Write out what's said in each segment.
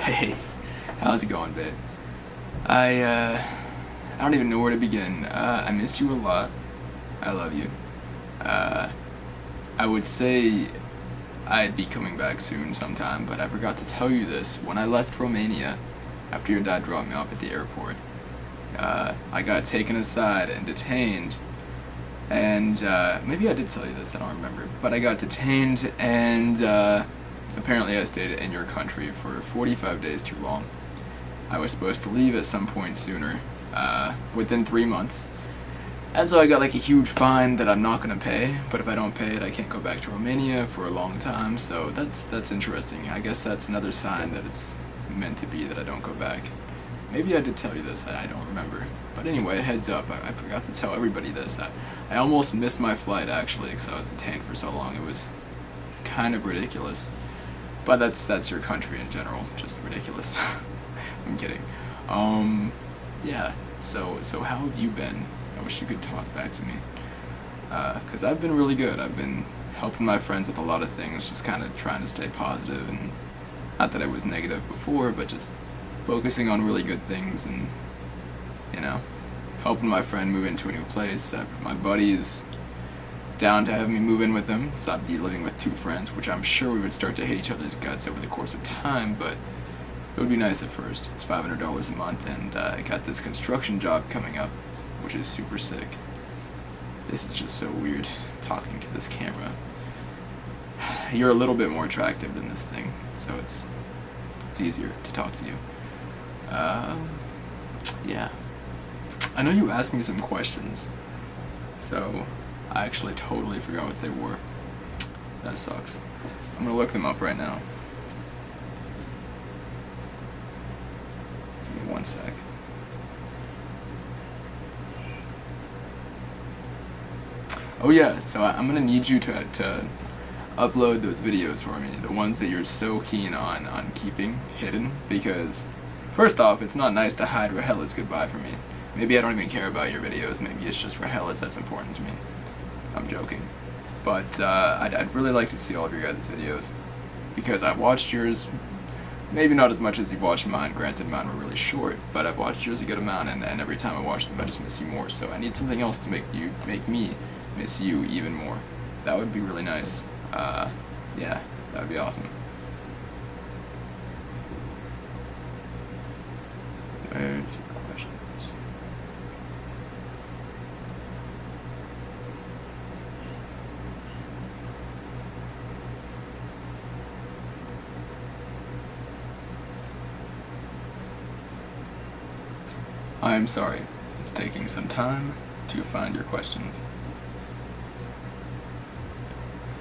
Hey, how's it going, babe? I don't even know where to begin. I miss you a lot. I love you. Uh, I would say I'd be coming back soon sometime, but I forgot to tell you this. When I left Romania, after your dad dropped me off at the airport, I got taken aside and detained, and maybe I did tell you this, I don't remember, but I got detained and apparently I stayed in your country for 45 days too long. I was supposed to leave at some point sooner, within 3 months. And so I got like a huge fine that I'm not gonna pay, but if I don't pay it, I can't go back to Romania for a long time, so that's interesting. I guess that's another sign that it's meant to be that I don't go back. Maybe I did tell you this, I don't remember. But anyway, heads up, I forgot to tell everybody this. I almost missed my flight actually, because I was detained for so long. It was kind of ridiculous. But that's your country in general, just ridiculous. I'm kidding. Yeah, so how have you been? I wish you could talk back to me. Because I've been really good. I've been helping my friends with a lot of things, just kind of trying to stay positive, and not that I was negative before, but just focusing on really good things and, you know, helping my friend move into a new place. My buddy's down to have me move in with him, so I'd be living with two friends, which I'm sure we would start to hate each other's guts over the course of time, but it would be nice at first. It's $500 a month, and I got this construction job coming up, which is super sick. This is just so weird, talking to this camera. You're a little bit more attractive than this thing, so it's easier to talk to you. Yeah. I know you asked me some questions, so I actually totally forgot what they were. That sucks. I'm gonna look them up right now. Give me one sec. Oh yeah, so I'm gonna need you to upload those videos for me, the ones that you're so keen on keeping hidden, because first off, it's not nice to hide Rahella's goodbye from me. Maybe I don't even care about your videos, maybe it's just Rahella's that's important to me. I'm joking. But I'd really like to see all of your guys' videos, because I've watched yours, maybe not as much as you've watched mine, granted mine were really short, but I've watched yours a good amount, and every time I watch them I just miss you more, so I need something else to make me miss you even more. That would be really nice. Yeah, that would be awesome. Where's your questions? I am sorry. It's taking some time to find your questions.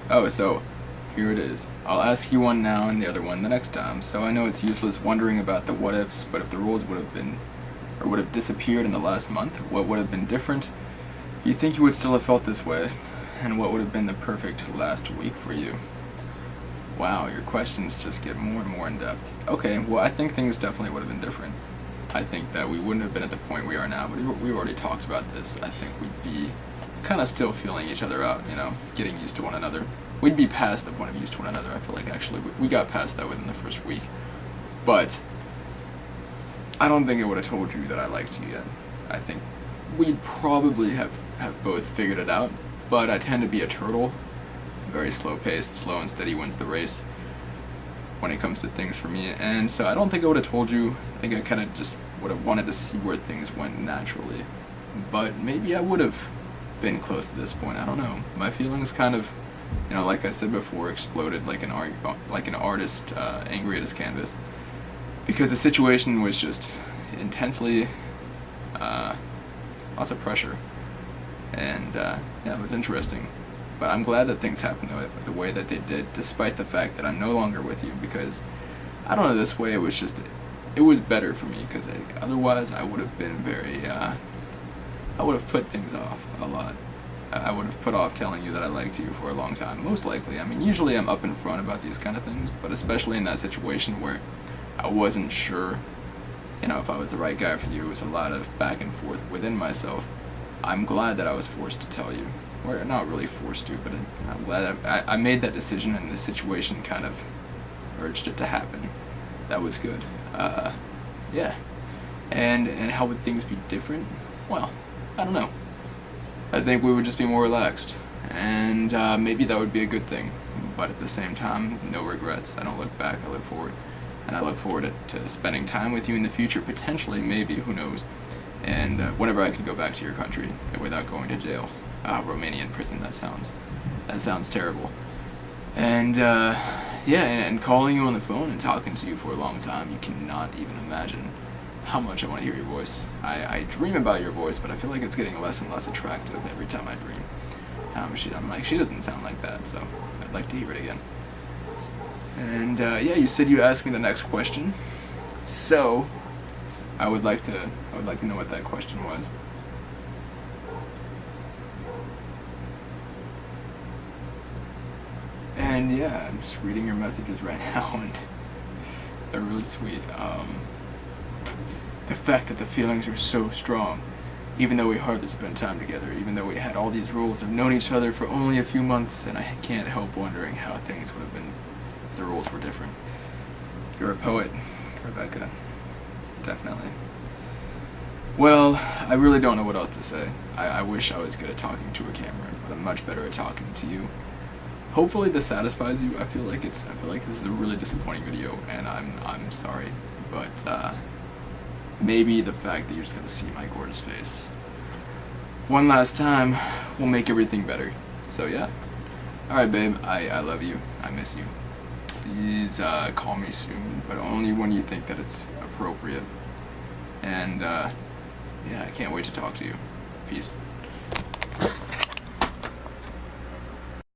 Oh, so here it is. I'll ask you one now and the other one the next time, so I know it's useless wondering about the what ifs, but if the rules would have disappeared in the last month, what would have been different? You think you would still have felt this way? And what would have been the perfect last week for you? Wow, your questions just get more and more in depth. Okay, well I think things definitely would have been different. I think that we wouldn't have been at the point we are now, but we already talked about this. I think we'd be kind of still feeling each other out, you know, getting used to one another. We'd be past the point of used to one another. I feel like actually we got past that within the first week. But I don't think I would have told you that I liked you yet. I think we'd probably have both figured it out, but I tend to be a turtle. Very slow paced, slow and steady wins the race when it comes to things for me. And so I don't think I would have told you. I think I kind of just would have wanted to see where things went naturally. But maybe I would have been close to this point. I don't know. My feelings kind of, you know, like I said before, exploded like an artist angry at his canvas, because the situation was just intensely lots of pressure, and yeah, it was interesting. But I'm glad that things happened the way that they did, despite the fact that I'm no longer with you, because I don't know, this way it was better for me, because otherwise I would have been very I would have put things off a lot. I would have put off telling you that I liked you for a long time, most likely. I mean, usually I'm up in front about these kind of things, but especially in that situation where I wasn't sure, you know, if I was the right guy for you. It was a lot of back and forth within myself. I'm glad that I was forced to tell you. Or not really forced to, but I'm glad I made that decision, and the situation kind of urged it to happen. that was good. Yeah. And how would things be different? Well, I don't know. I think we would just be more relaxed, and maybe that would be a good thing. But at the same time, no regrets. I don't look back, I look forward. And I look forward to spending time with you in the future, potentially, maybe, who knows. And whenever I can go back to your country without going to jail. Romanian prison, that sounds terrible. And yeah, and calling you on the phone and talking to you for a long time, you cannot even imagine how much I want to hear your voice. I dream about your voice, but I feel like it's getting less and less attractive every time I dream. I'm like, she doesn't sound like that, so I'd like to hear it again. And yeah, you said you'd ask me the next question, so I would like to know what that question was. And yeah, I'm just reading your messages right now, and they're really sweet. The fact that the feelings are so strong, even though we hardly spent time together, even though we had all these rules of known each other for only a few months, and I can't help wondering how things would have been if the rules were different. You're a poet, Rebecca. Definitely. Well, I really don't know what else to say. I wish I was good at talking to a camera, but I'm much better at talking to you. Hopefully this satisfies you. I feel like this is a really disappointing video, and I'm sorry, but maybe the fact that you're just gonna see my gorgeous face one last time will make everything better. So yeah. Alright, babe, I love you. I miss you. Please call me soon, but only when you think that it's appropriate. And yeah, I can't wait to talk to you. Peace.